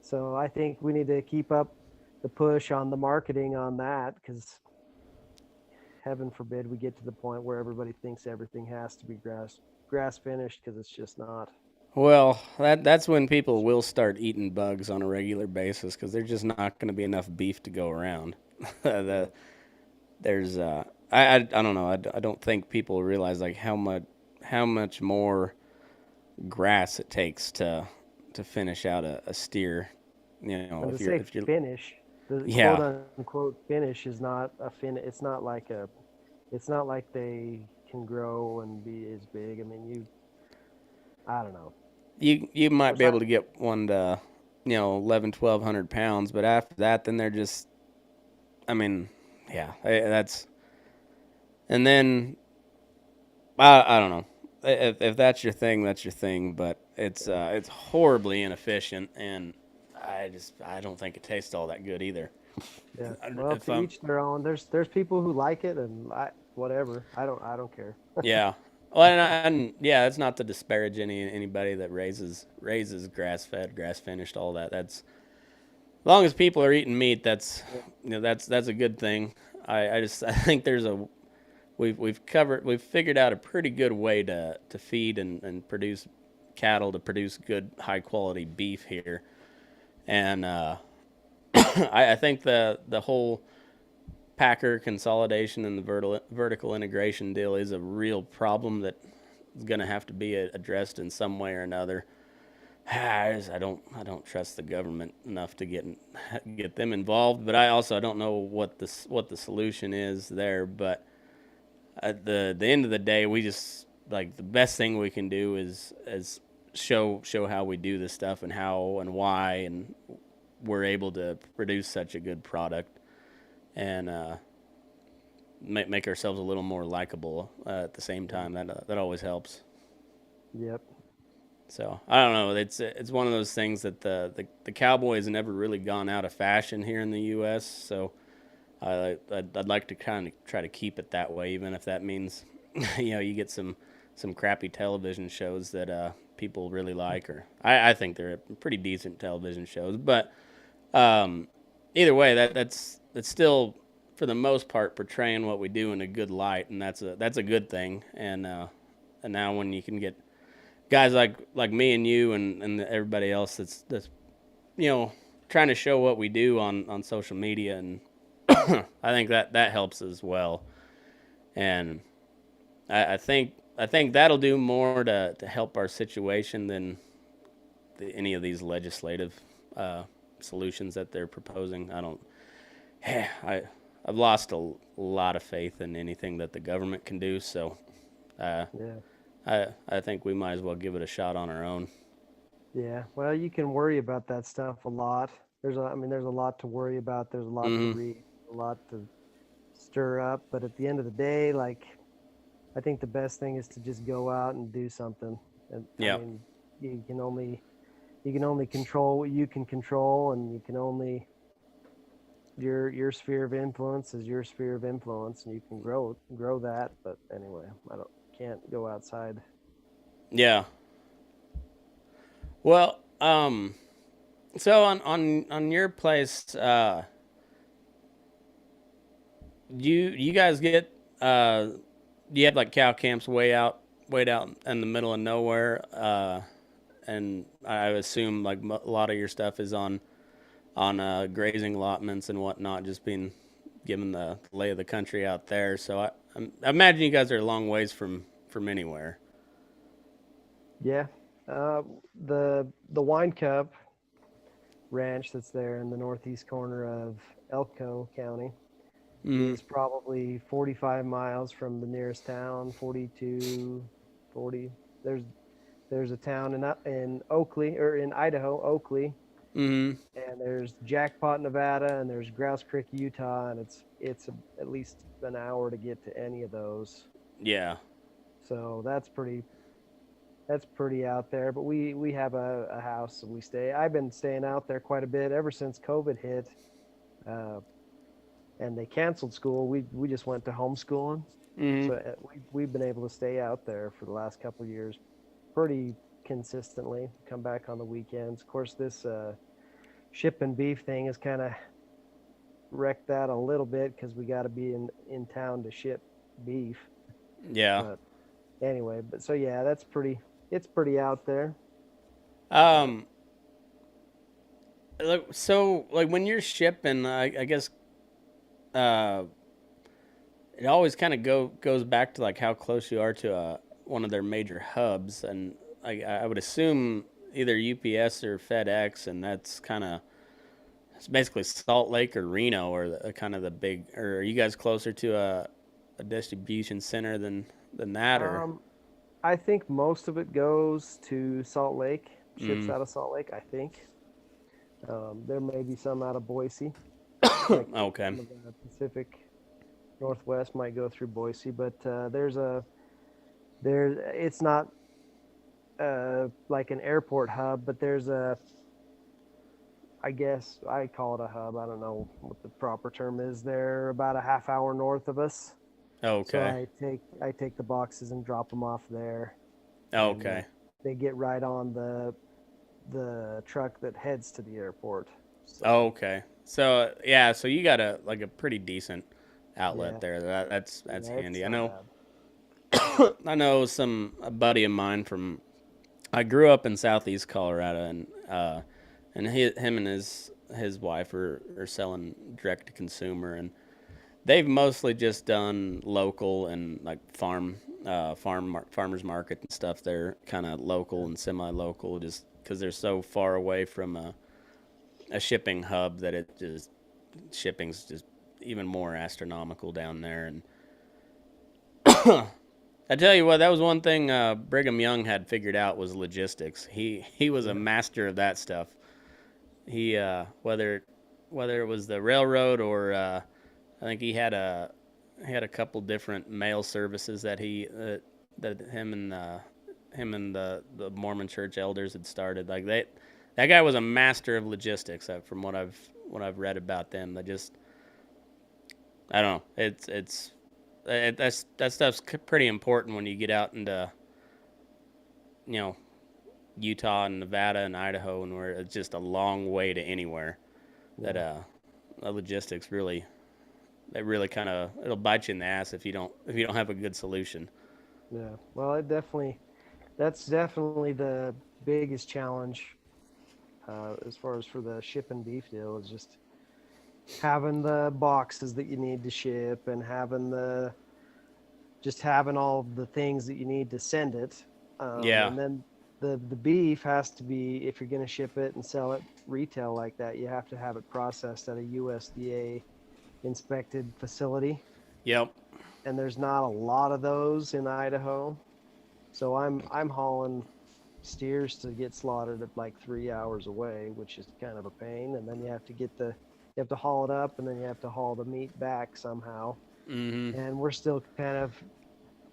Speaker 3: So I think we need to keep up the push on the marketing on that, because heaven forbid we get to the point where everybody thinks everything has to be grass finished, because it's just not.
Speaker 2: Well, that's when people will start eating bugs on a regular basis, because there's just not going to be enough beef to go around. There's I don't know. I don't think people realize like how much more grass it takes to finish out a steer.
Speaker 3: And to
Speaker 2: If you're
Speaker 3: finish, the
Speaker 2: yeah.
Speaker 3: quote unquote finish is not a fin. It's not like they can grow and be as big. I mean, I don't know.
Speaker 2: You
Speaker 3: Of
Speaker 2: might
Speaker 3: course,
Speaker 2: be able to get one to 11-1200 pounds, but after that, then they're just, I mean, yeah, that's, and then I don't know. If that's your thing, that's your thing. But it's horribly inefficient, and I don't think it tastes all that good either.
Speaker 3: yeah. Well,
Speaker 2: If
Speaker 3: to each their own. There's people who like it, and whatever. I don't care.
Speaker 2: Yeah, well, and yeah, it's not to disparage anybody that raises grass fed, grass finished, all that. That's as long as people are eating meat, that's that's a good thing. I think we've figured out a pretty good way to feed and produce cattle, to produce good high quality beef here, and I think the whole packer consolidation and the vertical integration deal is a real problem that going to have to be addressed in some way or another. I don't trust the government enough to get them involved, but I also don't know what the solution is there. But at the end of the day, we just like the best thing we can do is show how we do this stuff and how and why, and we're able to produce such a good product and make ourselves a little more likable at the same time. That always helps.
Speaker 3: Yep.
Speaker 2: So I don't know. It's one of those things that the cowboy has never really gone out of fashion here in the U.S. So I'd like to kind of try to keep it that way, even if that means you get some crappy television shows that people really like, or I think they're pretty decent television shows. But either way, that's still for the most part portraying what we do in a good light, and that's a good thing. And now when you can get guys like me and you and everybody else that's trying to show what we do on social media, and I think that helps as well. And I think that'll do more to help our situation than any of these legislative solutions that they're proposing. I've lost a lot of faith in anything that the government can do. So
Speaker 3: Yeah.
Speaker 2: I think we might as well give it a shot on our own.
Speaker 3: Yeah. Well, you can worry about that stuff a lot. There's a lot to worry about. There's a lot to read, a lot to stir up. But at the end of the day, like, I think the best thing is to just go out and do something. And
Speaker 2: Yeah.
Speaker 3: I mean, you can only control what you can control, and you can only your sphere of influence is your sphere of influence, and you can grow that. But anyway, can't go outside.
Speaker 2: Yeah. Well, so on your place, you guys get you have like cow camps way out in the middle of nowhere, and I assume like a lot of your stuff is on grazing allotments and whatnot, just being given the lay of the country out there. So I imagine you guys are a long ways from anywhere.
Speaker 3: Yeah. The Wine Cup ranch that's there in the northeast corner of Elko County is probably 45 miles from the nearest town, 42, 40. There's a town in Oakley, or in Idaho, Oakley. And there's Jackpot, Nevada, and there's Grouse Creek, Utah, and it's at least an hour to get to any of those.
Speaker 2: Yeah.
Speaker 3: So that's pretty out there. But we have a house and we stay. I've been staying out there quite a bit ever since COVID hit, and they canceled school. We just went to homeschooling. So we've been able to stay out there for the last couple of years, pretty consistently. Come back on the weekends. Of course, this shipping beef thing has kind of wrecked that a little bit because we got to be in town to ship beef.
Speaker 2: Yeah.
Speaker 3: But anyway, so yeah, it's pretty out there.
Speaker 2: So like when you're shipping, I guess it always kind of goes back to like how close you are to one of their major hubs, and I would assume either UPS or FedEx, and it's basically Salt Lake or Reno, or kind of the big. Or are you guys closer to a distribution center than that? Or
Speaker 3: I think most of it goes to Salt Lake, ships out of Salt Lake, I think. There may be some out of Boise. Like
Speaker 2: okay.
Speaker 3: Some of the Pacific Northwest might go through Boise, but it's not like an airport hub, but I guess I call it a hub. I don't know what the proper term is. They're about a half hour north of us.
Speaker 2: Okay.
Speaker 3: So I take the boxes and drop them off there.
Speaker 2: Okay.
Speaker 3: They get right on the truck that heads to the airport. So,
Speaker 2: okay. So yeah, so you got a pretty decent outlet there. That's handy. I know. I know a buddy of mine I grew up in southeast Colorado, and him and his wife are selling direct to consumer, and they've mostly just done local and like farmers market and stuff. They're kind of local and semi-local, just because they're so far away from a shipping hub that it just shipping's just even more astronomical down there. And I tell you what, that was one thing Brigham Young had figured out was logistics. He was a master of that stuff. He whether it was the railroad or I think he had a couple different mail services that that him and the Mormon church elders had started. Like that guy was a master of logistics. From what I've read about them, they just I don't know. That stuff's pretty important when you get out into you know Utah and Nevada and Idaho, and where it's just a long way to anywhere. That the logistics really kind of it'll bite you in the ass if you don't have a good solution.
Speaker 3: Yeah. Well, that's definitely the biggest challenge as far as for the shipping beef deal is just having the boxes that you need to ship and having all the things that you need to send it. And then the beef has to be, if you're going to ship it and sell it retail like that, you have to have it processed at a USDA inspected facility.
Speaker 2: Yep.
Speaker 3: And there's not a lot of those in Idaho. So I'm hauling steers to get slaughtered at like 3 hours away, which is kind of a pain. And then you have to haul it up, and then you have to haul the meat back somehow.
Speaker 2: Mm-hmm.
Speaker 3: And we're still kind of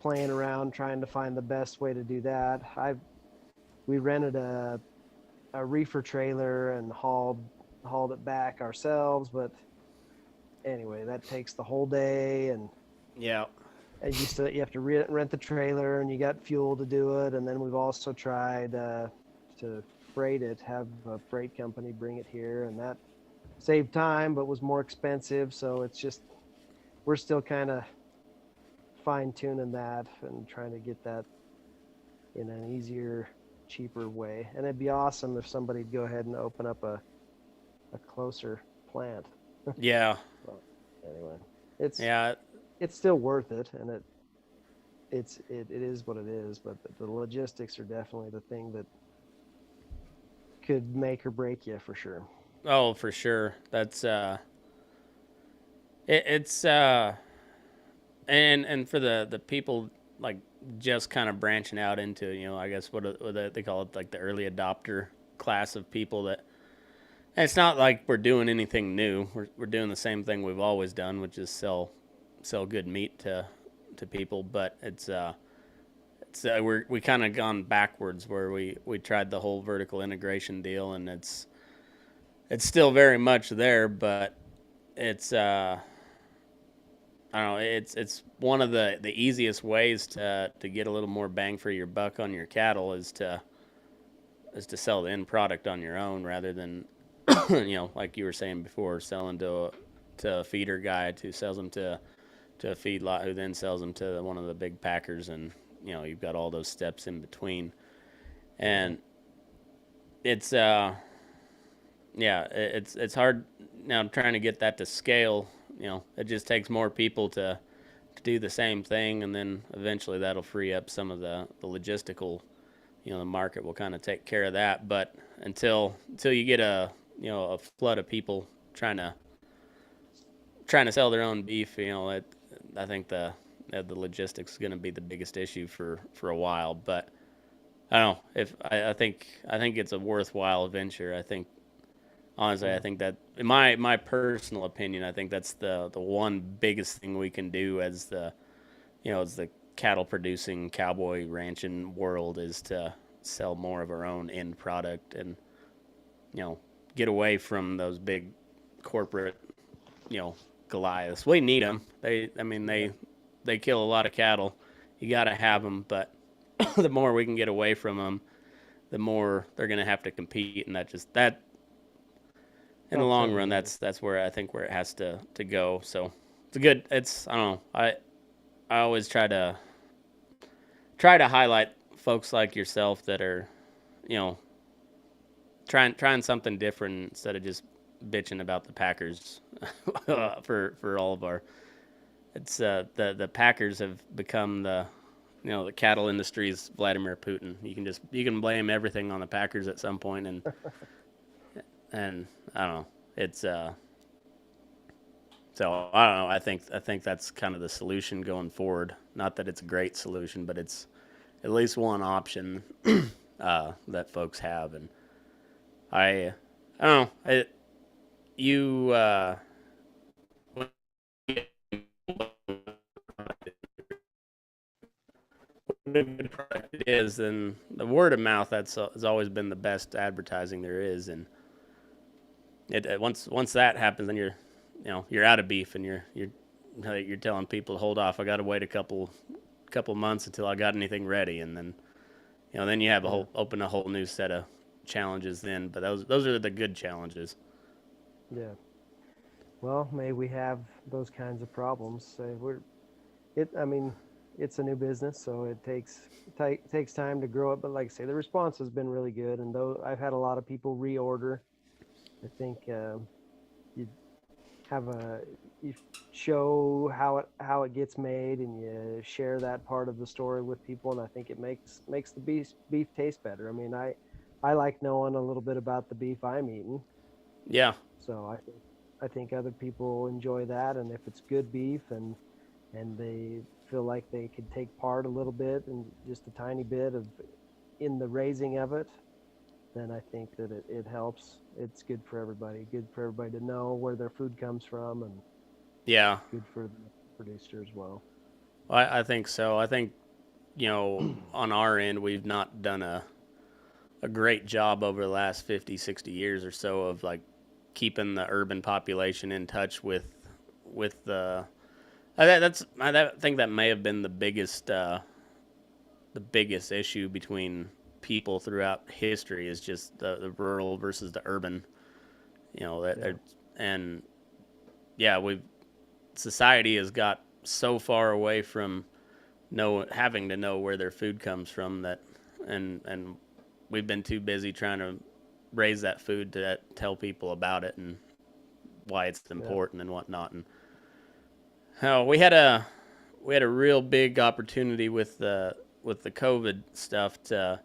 Speaker 3: playing around trying to find the best way to do that. We rented a reefer trailer and hauled it back ourselves, but anyway, that takes the whole day, and
Speaker 2: Yeah.
Speaker 3: and you have to rent the trailer, and you got fuel to do it. And then we've also tried to freight it, have a freight company bring it here, and that saved time but was more expensive. So it's just we're still kind of fine tuning that and trying to get that in an easier, cheaper way. And it'd be awesome if somebody'd go ahead and open up a closer plant.
Speaker 2: Yeah.
Speaker 3: But anyway, it's still worth it, and it is what it is. But the logistics are definitely the thing that could make or break you for sure.
Speaker 2: Oh, for sure. That's it's and for the people like just kind of branching out into I guess what they call it, like the early adopter class of people that. And it's not like we're doing anything new. We're doing the same thing we've always done, which is sell good meat to people. But we kind of gone backwards where we tried the whole vertical integration deal, and it's still very much there, but it's I don't know. It's one of the easiest ways to get a little more bang for your buck on your cattle is to sell the end product on your own rather than like you were saying before, selling to a feeder guy who sells them to a feedlot who then sells them to one of the big packers, and you've got all those steps in between, and it's it's hard now trying to get that to scale. It just takes more people to do the same thing, and then eventually that'll free up some of the logistical. The market will kind of take care of that, but until you get a flood of people trying to sell their own beef, I think the logistics is going to be the biggest issue for a while. But I don't know if I think it's a worthwhile venture. I think honestly, I think that in my personal opinion, I think that's the one biggest thing we can do as the cattle producing cowboy ranching world is to sell more of our own end product and get away from those big corporate Goliaths. We need them. They kill a lot of cattle. You got to have them, but the more we can get away from them, the more they're going to have to compete, and that in the long run, that's where I think where it has to go. So it's I don't know. I always try to highlight folks like yourself that are, trying something different instead of just bitching about the Packers for all of our It's the Packers have become the cattle industry's Vladimir Putin. You can blame everything on the Packers at some point, and I don't know. It's so I don't know. I think that's kind of the solution going forward. Not that it's a great solution, but it's at least one option that folks have. And I don't know. You good product it is, then the word of mouth has always been the best advertising there is, and once that happens, then you're out of beef, and you're telling people to hold off. I got to wait a couple months until I got anything ready, and then you have open a whole new set of challenges then. But those are the good challenges.
Speaker 3: Yeah. Well, may we have those kinds of problems. I mean, it's a new business, so it takes time to grow up. But like I say, the response has been really good, and though I've had a lot of people reorder, I think you have you show how it gets made, and you share that part of the story with people, and I think it makes the beef taste better. I mean, I like knowing a little bit about the beef I'm eating.
Speaker 2: Yeah.
Speaker 3: So I think other people enjoy that, and if it's good beef and they feel like they could take part a little bit and just a tiny bit in the raising of it, then I think that it helps. It's good for everybody. Good for everybody to know where their food comes from, and
Speaker 2: Yeah.
Speaker 3: good for the producer as well.
Speaker 2: I think so. I think on our end, we've not done a great job over the last 50, 60 years or so of like keeping the urban population in touch with the. I think that may have been the biggest issue between people throughout history is just the rural versus the urban. And yeah, society has got so far away from having to know where their food comes from and we've been too busy trying to raise that food to tell people about it and why it's important and whatnot. And we had a real big opportunity with the COVID stuff to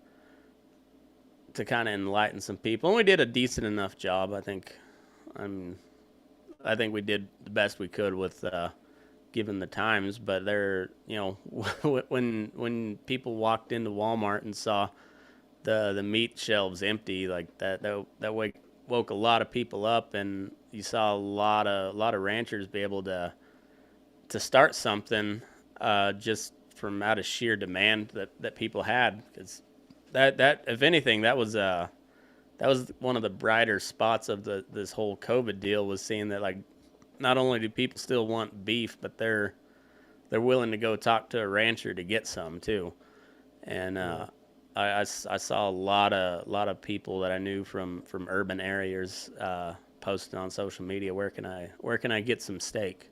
Speaker 2: kind of enlighten some people, and we did a decent enough job. I think we did the best we could with given the times. But when people walked into Walmart and saw the meat shelves empty, like that woke a lot of people up, and you saw a lot of ranchers be able to start something just from out of sheer demand that people had. Because that if anything, that was one of the brighter spots of this whole COVID deal, was seeing that, like, not only do people still want beef, but they're willing to go talk to a rancher to get some too. And I saw a lot of people that I knew from urban areas posting on social media, where can I get some steak?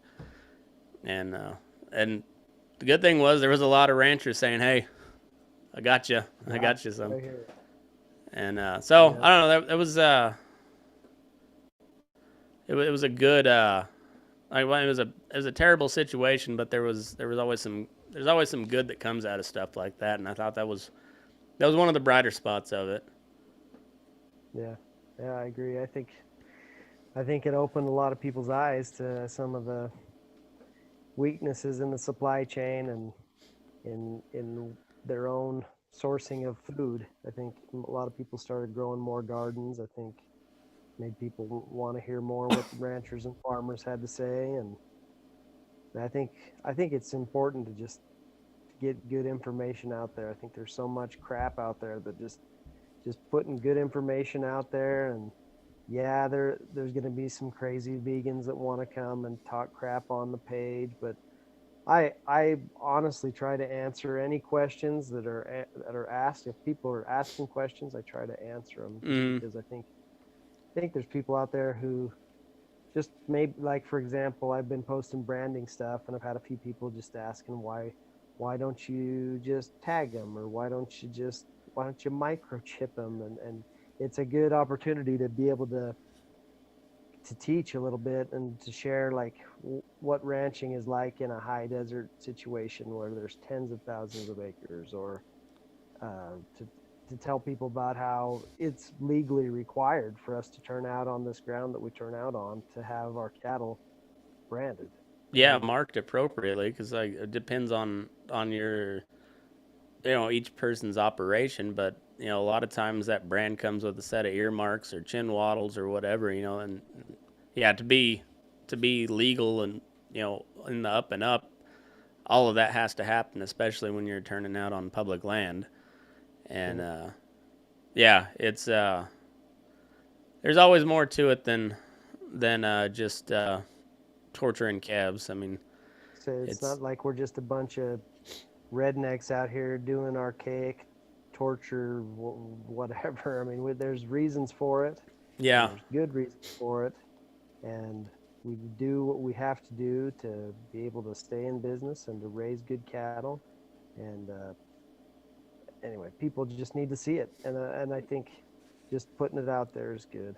Speaker 2: And the good thing was there was a lot of ranchers saying, "Hey, I got you some."
Speaker 3: Right here.
Speaker 2: And so I don't know. It was a good. It was a terrible situation, but there's always some good that comes out of stuff like that, and I thought that was one of the brighter spots of it.
Speaker 3: Yeah, I agree. I think it opened a lot of people's eyes to some of the weaknesses in the supply chain and in their own sourcing of food. I think a lot of people started growing more gardens. I think made people want to hear more what the ranchers and farmers had to say, and I think it's important to just get good information out there. I think there's so much crap out there that just putting good information out there, and there's going to be some crazy vegans that want to come and talk crap on the page, but I honestly try to answer any questions that are asked. If people are asking questions, I try to answer them, because I think there's people out there who just maybe, like, for example, I've been posting branding stuff, and I've had a few people just asking why don't you just tag them, or why don't you microchip them, and it's a good opportunity to be able to to teach a little bit and to share like what ranching is like in a high desert situation where there's tens of thousands of acres, or to tell people about how it's legally required for us to turn out on this ground that we turn out on to have our cattle branded.
Speaker 2: Yeah,
Speaker 3: And
Speaker 2: marked appropriately, because like it depends on your, each person's operation. But a lot of times that brand comes with a set of earmarks or chin wattles or whatever, and yeah, to be legal and in the up and up, all of that has to happen, especially when you're turning out on public land. And yeah, it's there's always more to it than just torturing calves. I mean,
Speaker 3: so it's
Speaker 2: it's
Speaker 3: not like we're just a bunch of rednecks out here doing archaic torture, whatever. I mean, there's reasons for it, and
Speaker 2: yeah,
Speaker 3: there's good reasons for it, and we do what we have to do to be able to stay in business and to raise good cattle. And anyway, people just need to see it, and I think just putting it out there is good.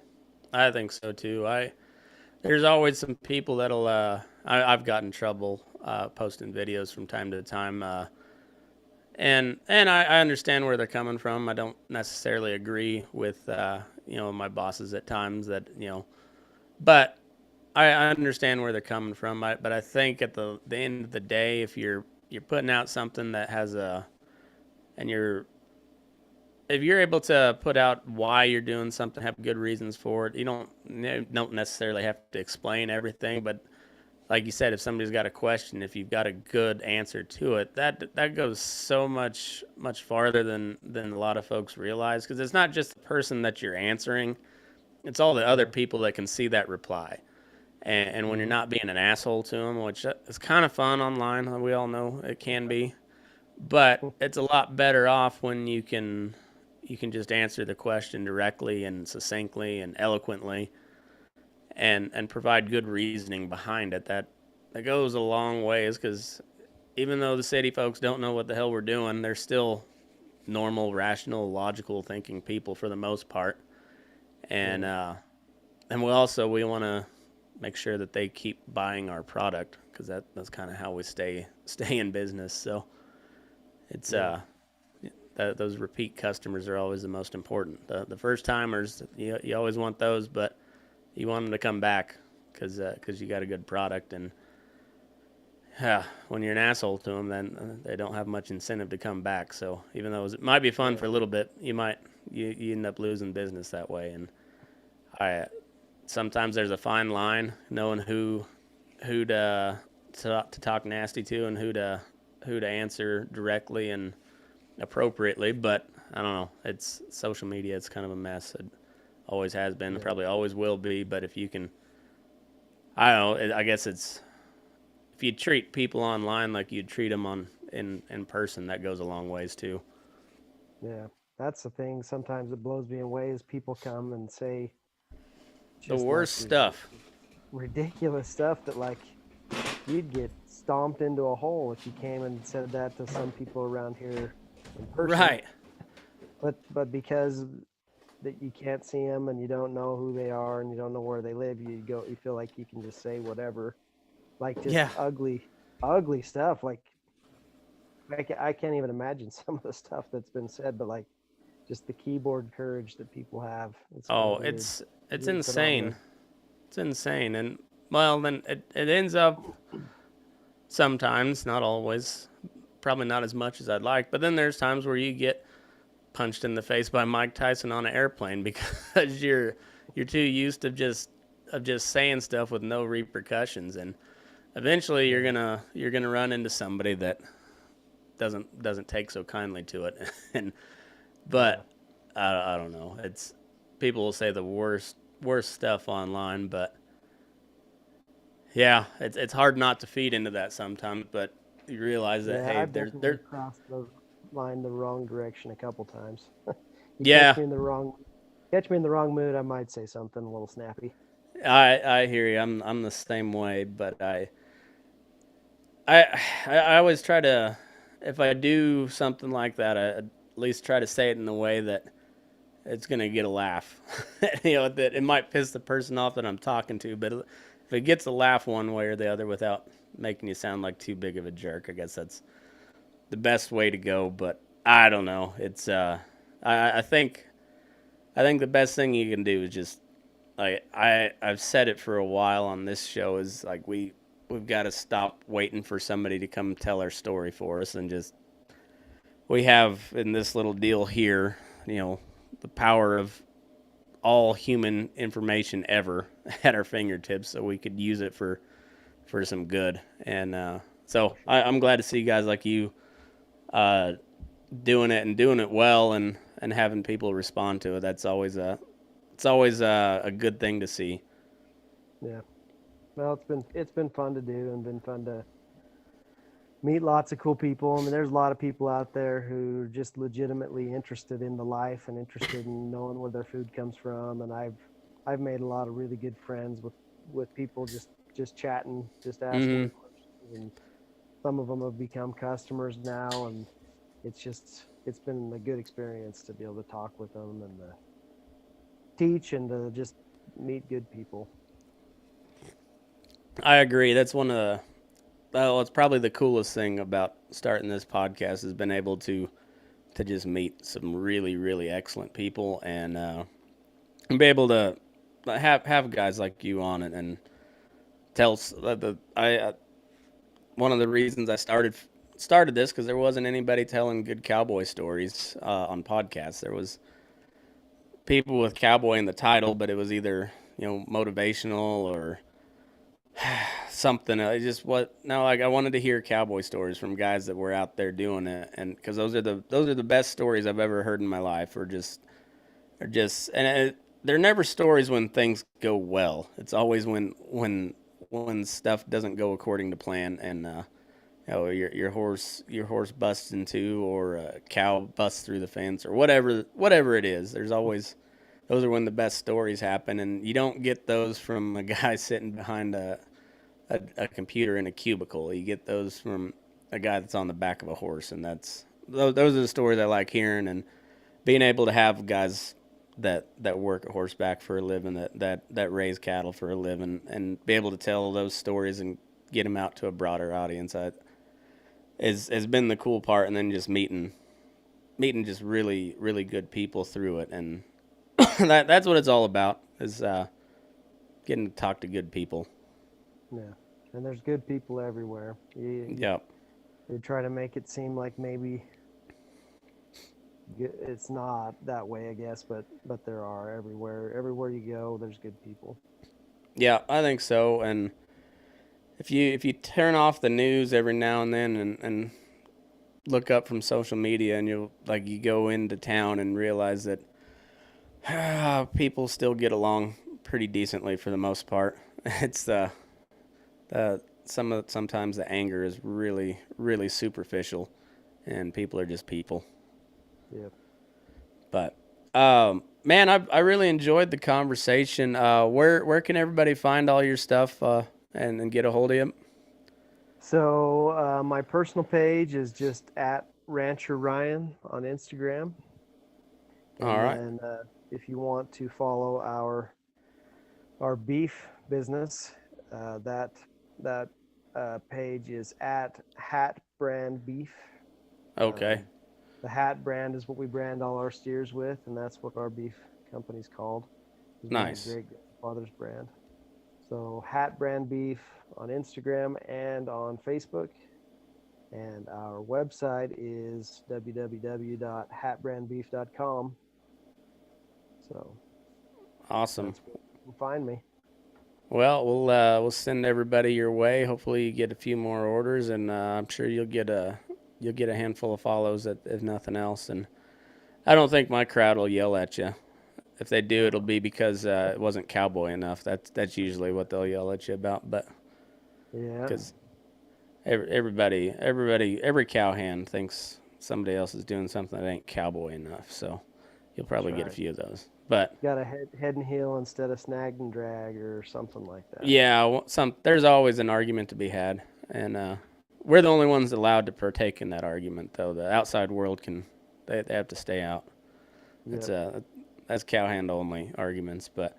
Speaker 2: I think so too. There's always some people that'll I've gotten in trouble posting videos from time to time. And I understand where they're coming from. I don't necessarily agree with my bosses at times that but I understand where they're coming from. But I think at the end of the day, if you're putting out something that has and if you're able to put out why you're doing something, have good reasons for it, you don't necessarily have to explain everything. But like you said, if somebody's got a question, if you've got a good answer to it, that goes so much farther than a lot of folks realize, because it's not just the person that you're answering, it's all the other people that can see that reply. And when you're not being an asshole to them, which is kind of fun online, we all know it can be, but it's a lot better off when you can just answer the question directly and succinctly and eloquently, and provide good reasoning behind it. That goes a long ways, because even though the city folks don't know what the hell we're doing, they're still normal, rational, logical thinking people for the most part. And and we want to make sure that they keep buying our product, because that's kind of how we stay in business. So it's those repeat customers are always the most important. The first timers, you always want those, but you want them to come back because you got a good product. And when you're an asshole to them, then they don't have much incentive to come back. So even though it might be fun for a little bit, you end up losing business that way. And sometimes there's a fine line knowing who to talk nasty to and who to answer directly and appropriately. But I don't know, it's social media, it's kind of a mess. It always has been, probably always will be. But if you can, I don't know, I guess it's, if you treat people online like you'd treat them in person, that goes a long ways too.
Speaker 3: Yeah, that's the thing. Sometimes it blows me away as people come and say
Speaker 2: The
Speaker 3: just like
Speaker 2: worst stuff.
Speaker 3: ridiculous stuff that like you'd get stomped into a hole if you came and said that to some people around here in person.
Speaker 2: Right.
Speaker 3: But because that you can't see them and you don't know who they are and you don't know where they live, you feel like you can just say whatever, like just
Speaker 2: Yeah.
Speaker 3: ugly stuff. Like I can't even imagine some of the stuff that's been said, but like just the keyboard courage that people have. It's
Speaker 2: Oh,
Speaker 3: weird.
Speaker 2: it's
Speaker 3: Weird
Speaker 2: insane.
Speaker 3: phenomenon.
Speaker 2: It's insane. And well, then it ends up sometimes, not always, probably not as much as I'd like, but then there's times where you get punched in the face by Mike Tyson on an airplane because you're too used to just saying stuff with no repercussions. And eventually you're gonna run into somebody that doesn't take so kindly to it. And but I don't know, it's, people will say the worst stuff online. But yeah, it's hard not to feed into that sometimes. But you realize that,
Speaker 3: Yeah,
Speaker 2: hey,
Speaker 3: I've definitely crossed the line the wrong direction a couple times. You
Speaker 2: yeah,
Speaker 3: catch me in the wrong mood, I might say something a little snappy.
Speaker 2: I hear you. I'm the same way. But I always try to, if I do something like that, I at least try to say it in a way that it's gonna get a laugh. That it might piss the person off that I'm talking to, but if it gets a laugh one way or the other without making you sound like too big of a jerk, I guess that's the best way to go. But I don't know. It's I think the best thing you can do is just I've said it for a while on this show is like we've got to stop waiting for somebody to come tell our story for us and just we have in this little deal here, the power of all human information ever at our fingertips, so we could use it for some good. And so I'm glad to see guys like you doing it and doing it well and having people respond to it. That's always a good thing to see.
Speaker 3: Yeah. Well, it's been fun to do and been fun to meet lots of cool people. I mean, there's a lot of people out there who are just legitimately interested in the life and interested in knowing where their food comes from. And I've made a lot of really good friends with people just chatting, just asking questions. And some of them have become customers now, and it's been a good experience to be able to talk with them and to teach and to just meet good people.
Speaker 2: I agree. That's one of it's probably the coolest thing about starting this podcast has been able to just meet some really, really excellent people and be able to have guys like you on it and tell one of the reasons I started this because there wasn't anybody telling good cowboy stories on podcasts. There was people with cowboy in the title, but it was either motivational or something. I wanted to hear cowboy stories from guys that were out there doing it, and because those are the best stories I've ever heard in my life. They're never stories when things go well. It's always when stuff doesn't go according to plan, and your horse busts in two, or a cow busts through the fence, or whatever it is. Those are when the best stories happen, and you don't get those from a guy sitting behind a computer in a cubicle. You get those from a guy that's on the back of a horse, and those are the stories I like hearing, and being able to have guys that work at horseback for a living, that raise cattle for a living, and be able to tell those stories and get them out to a broader audience has been the cool part. And then just meeting just really, really good people through it, and that's what it's all about, is getting to talk to good people.
Speaker 3: Yeah, and there's good people everywhere.
Speaker 2: Yep.
Speaker 3: They try to make it seem like maybe it's not that way, I guess, but there are everywhere. Everywhere you go, there's good people.
Speaker 2: Yeah, I think so. And if you turn off the news every now and then and look up from social media, and you go into town and realize that people still get along pretty decently for the most part. It's sometimes the anger is really, really superficial, and people are just people.
Speaker 3: Yep.
Speaker 2: But man, I really enjoyed the conversation. Where can everybody find all your stuff and get a hold of you?
Speaker 3: So my personal page is just at Rancher Ryan on Instagram. And
Speaker 2: all right.
Speaker 3: then if you want to follow our beef business, that page is at Hat Brand Beef.
Speaker 2: Okay.
Speaker 3: The Hat brand is what we brand all our steers with, and that's what our beef company's called.
Speaker 2: Nice.
Speaker 3: Great Father's brand. So Hat Brand Beef on Instagram and on Facebook. And our website is www.hatbrandbeef.com. So
Speaker 2: awesome.
Speaker 3: That's where you can find me.
Speaker 2: Well, we'll send everybody your way. Hopefully, you get a few more orders, and I'm sure you'll get a handful of follows if nothing else. And I don't think my crowd will yell at you. If they do, it'll be because it wasn't cowboy enough. That's usually what they'll yell at you about. But
Speaker 3: yeah,
Speaker 2: because every cowhand thinks somebody else is doing something that ain't cowboy enough. So you'll probably get a few of those. But
Speaker 3: got a head and heel instead of snag and drag or something like that.
Speaker 2: Yeah, there's always an argument to be had, and we're the only ones allowed to partake in that argument. Though the outside world they have to stay out.
Speaker 3: Yep.
Speaker 2: cowhand only arguments. But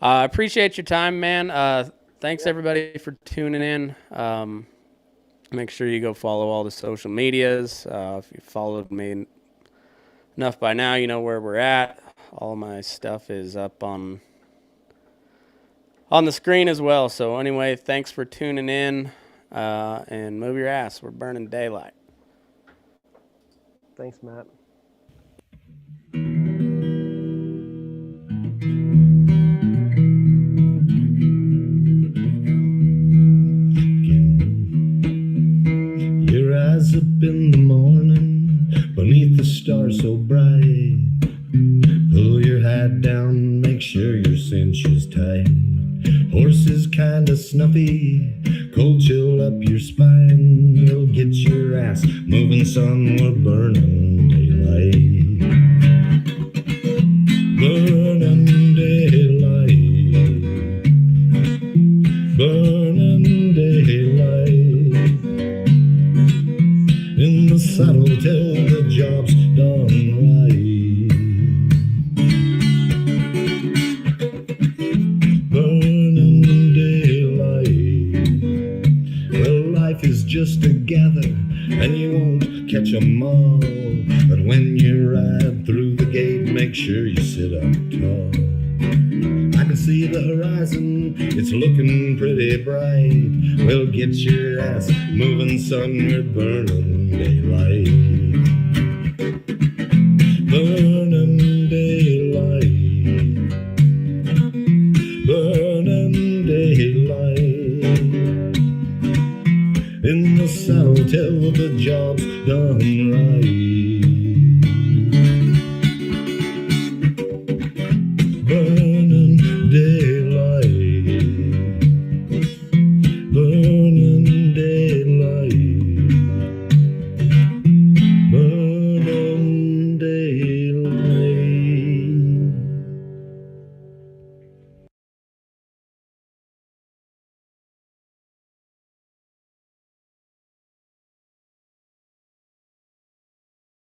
Speaker 2: I appreciate your time, man. Thanks everybody for tuning in. Make sure you go follow all the social medias. If you followed me enough by now, you know where we're at. All my stuff is up on the screen as well. So anyway, thanks for tuning in, and move your ass. We're burning daylight.
Speaker 3: Thanks, Matt.
Speaker 1: Your eyes up in the morning, beneath the stars so bright. Pull your hat down, make sure your cinch is tight. Horses kinda snuffy, cold chill up your spine. We'll get your ass moving, son, we're burning daylight. Burning daylight. Burning daylight. In the saddle till the job's done right. Is just a gather, and you won't catch 'em all. But when you ride through the gate, make sure you sit up tall. I can see the horizon, it's looking pretty bright. Well, get your ass moving, son, we're burning daylight. Burning daylight. Burning daylight. In the saddle till the job's done right.